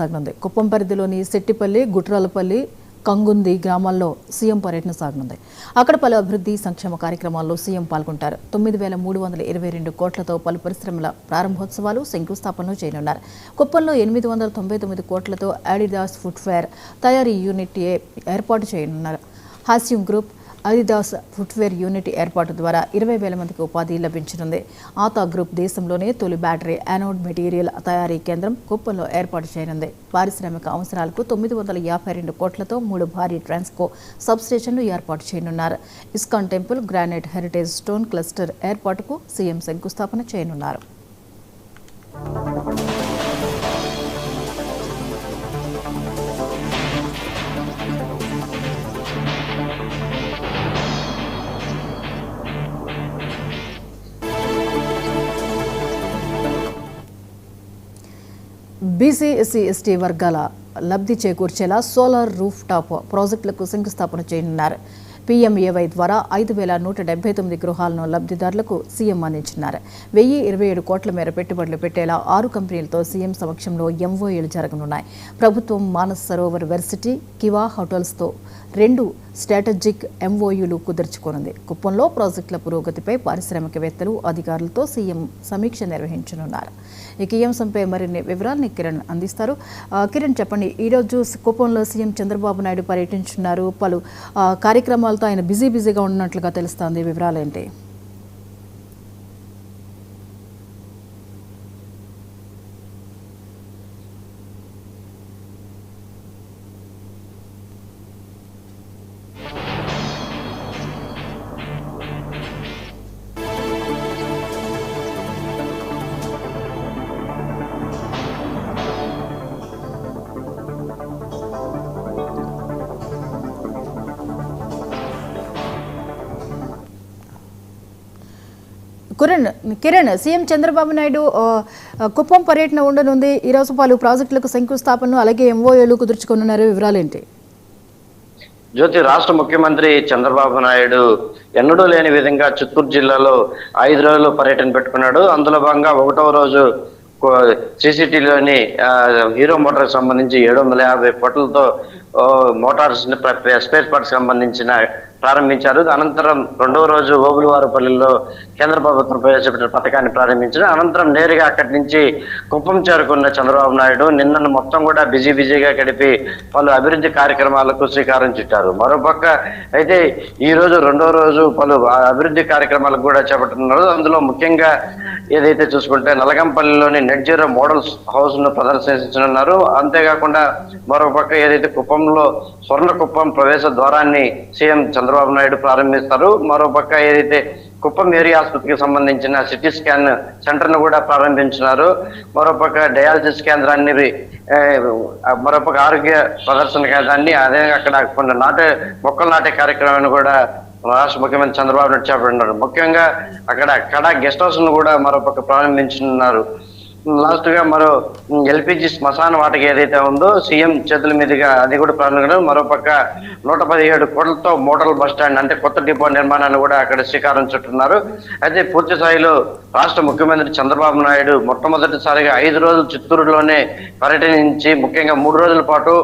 సాగనుంది. కుప్పం పరిధిలోని సెట్టిపల్లి, గుట్రాలపల్లి, కంగుంది గ్రామాల్లో సీఎం పర్యటన సాగనుంది. అక్కడ పలు అభివృద్ధి సంక్షేమ కార్యక్రమాల్లో సీఎం పాల్గొంటారు. 9,322 కోట్లతో పలు పరిశ్రమల ప్రారంభోత్సవాలు, శంకుస్థాపనలు చేయనున్నారు. కుప్పంలో 899 కోట్లతో ఆడిదాస్ ఫుట్వేర్ తయారీ యూనిట్ ఏర్పాటు చేయనున్నారు. హాస్యం గ్రూప్ ఆడిదాస్ ఫుట్వేర్ యూనిట్ ఏర్పాటు ద్వారా 20,000 మందికి ఉపాధి లభించనుంది. ఆతా గ్రూప్ దేశంలోనే తొలి బ్యాటరీ యానోడ్ మెటీరియల్ తయారీ కేంద్రం కుప్పంలో ఏర్పాటు చేయనుంది. పారిశ్రామిక అవసరాలకు 952 కోట్లతో 3 భారీ ట్రాన్స్కో సబ్స్టేషన్లు ఏర్పాటు చేయనున్నారు. ISKCON temple granite heritage stone cluster ఏర్పాటుకు సీఎం శంకుస్థాపన చేయనున్నారు. బీసీ, ఎస్సీ, ఎస్టీ వర్గాల లబ్ధి చేకూర్చేలా సోలార్ రూఫ్ టాప్ ప్రాజెక్టులకు శంకుస్థాపన చేయనున్నారు. పీఎంఏవై ద్వారా 5,179 గృహాలను లబ్ధిదారులకు సీఎం అందించినారు. 1,027 కోట్ల మేర పెట్టుబడులు పెట్టేలా 6 కంపెనీలతో సీఎం సమక్షంలో ఎంఓఏలు జరగనున్నాయి. ప్రభుత్వం మానస్ సరోవర్ వర్సిటీ, కివా హోటల్స్తో 2 స్ట్రాటజిక్ ఎంఓయూలు కుదుర్చుకోనుంది. కుప్పంలో ప్రాజెక్టుల పురోగతిపై పారిశ్రామికవేత్తలు, అధికారులతో సీఎం సమీక్ష నిర్వహించనున్నారు. ఈ అంశంపై మరిన్ని వివరాలని కిరణ్ అందిస్తారు. కిరణ్, చెప్పండి, ఈరోజు కుప్పంలో సీఎం చంద్రబాబు నాయుడు పర్యటించున్నారు. పలు కార్యక్రమాలతో ఆయన బిజీగా ఉన్నట్లుగా తెలుస్తోంది. వివరాలు ఏంటి? కిరణ్, సీఎం చంద్రబాబు నాయుడు కుప్పం పర్యటన ఉండనుంది. ఈరోజు పలు ప్రాజెక్టులకు శంకుస్థాపన, అలాగే ఎంఓఏలు కుదుర్చుకున్నారు. వివరాలేంటి? జ్యోతి, రాష్ట్ర ముఖ్యమంత్రి చంద్రబాబు నాయుడు ఎన్నడూ లేని విధంగా చిత్తూరు జిల్లాలో 5 రోజులు పర్యటన పెట్టుకున్నాడు. అందులో భాగంగా 1వ రోజు సిసిటీలోని హీరో మోటార్ సంబంధించి 750 కోట్లతో మోటార్స్ స్పేర్ పార్ట్స్ సంబంధించిన ప్రారంభించారు. అనంతరం 2వ రోజు ఓబులవారిపల్లిలో కేంద్ర ప్రభుత్వం ప్రవేశపెట్టిన పథకాన్ని ప్రారంభించారు. అనంతరం నేరుగా అక్కడి నుంచి కుప్పం చేరుకున్న చంద్రబాబు నాయుడు నిన్న మొత్తం కూడా బిజీగా గడిపి పలు అభివృద్ధి కార్యక్రమాలకు శ్రీకారం చుట్టారు. మరోపక్క అయితే ఈ రోజు 2వ రోజు పలు అభివృద్ధి కార్యక్రమాలకు కూడా చేపట్టున్నారు. అందులో ముఖ్యంగా ఏదైతే చూసుకుంటే నలగంపల్లిలోని నెట్ జీరో మోడల్స్ హౌస్ ను ప్రదర్శించనున్నారు. అంతేకాకుండా మరోపక్క ఏదైతే కుప్పంలో స్వర్ణ కుప్పం ప్రవేశ ద్వారాన్ని సీఎం చంద్రబాబు నాయుడు ప్రారంభిస్తారు. మరోపక్క ఏదైతే కుప్పం ఏరియా ఆసుపత్రికి సంబంధించిన సిటీ స్కాన్ సెంటర్ ను కూడా ప్రారంభించినారు. మరోపక్క డయాలసిస్ కేంద్రాన్ని, మరోపక్క ఆరోగ్య ప్రదర్శన కేంద్రాన్ని, అదే అక్కడ కొన్ని మొక్కలు నాటే కార్యక్రమాన్ని కూడా రాష్ట్ర ముఖ్యమంత్రి చంద్రబాబు నాయుడు చేపట్టినారు. ముఖ్యంగా అక్కడ కడా గెస్ట్ హౌస్ ను కూడా మరోపక్క ప్రారంభించున్నారు. లాస్ట్ గా మరో ఎల్పిజి శ్మశాన వాటిక ఏదైతే ఉందో సీఎం చేతుల మీదుగా అది కూడా ప్రారంభించారు. మరోపక్క 117 కోట్లతో మోడల్ బస్ స్టాండ్, అంటే కొత్త డిపో నిర్మాణాన్ని కూడా అక్కడ శ్రీకారం చుట్టున్నారు. అయితే పూర్తి స్థాయిలో రాష్ట్ర ముఖ్యమంత్రి చంద్రబాబు నాయుడు మొట్టమొదటిసారిగా 5 రోజులు చిత్తూరులోనే పర్యటించి ముఖ్యంగా 3 రోజుల పాటు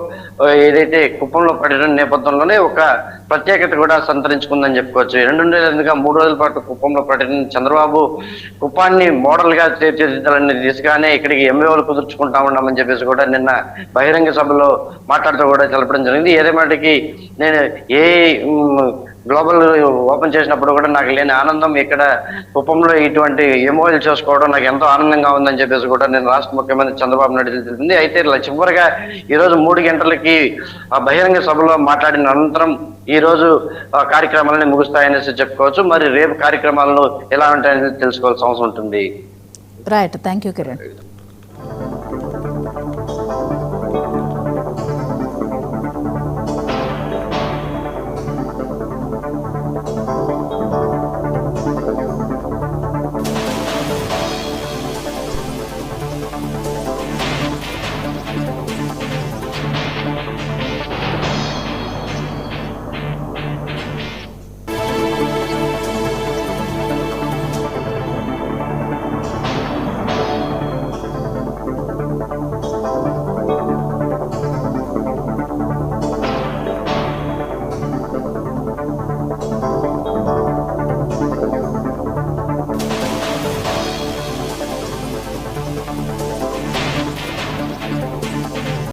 ఏదైతే కుప్పంలో పర్యటన నేపథ్యంలోనే ఒక ప్రత్యేకత కూడా సంతరించుకుందని చెప్పుకోవచ్చు. 2 రోజుల పాటు కుప్పంలో పర్యటన చంద్రబాబు కుప్పాన్ని మోడల్ గా తీర్చిదిద్దాలనే దిశగానే ఇక్కడికి ఎంఓలు కుదుర్చుకుంటా ఉన్నామని చెప్పేసి కూడా నిన్న బహిరంగ సభలో మాట్లాడుతూ కూడా తెలపడం జరిగింది. ఏదేమాటికి నేను గ్లోబల్ ఓపెన్ చేసినప్పుడు కూడా నాకు లేని ఆనందం ఇక్కడ కుప్పంలో ఇటువంటి ఎంఓఎల్ చేసుకోవడం నాకు ఎంతో ఆనందంగా ఉందని చెప్పేసి కూడా నేను రాష్ట్ర ముఖ్యమంత్రి చంద్రబాబు నాయుడు తెలిసింది. అయితే చివరిగా ఈరోజు 3 గంటలకి బహిరంగ సభలో మాట్లాడిన అనంతరం ఈ రోజు కార్యక్రమాలని ముగుస్తాయనేసి చెప్పుకోవచ్చు. మరి రేపు కార్యక్రమాలను ఎలా ఉంటాయని తెలుసుకోవాల్సిన అవసరం ఉంటుంది. Right, thank you Kiran.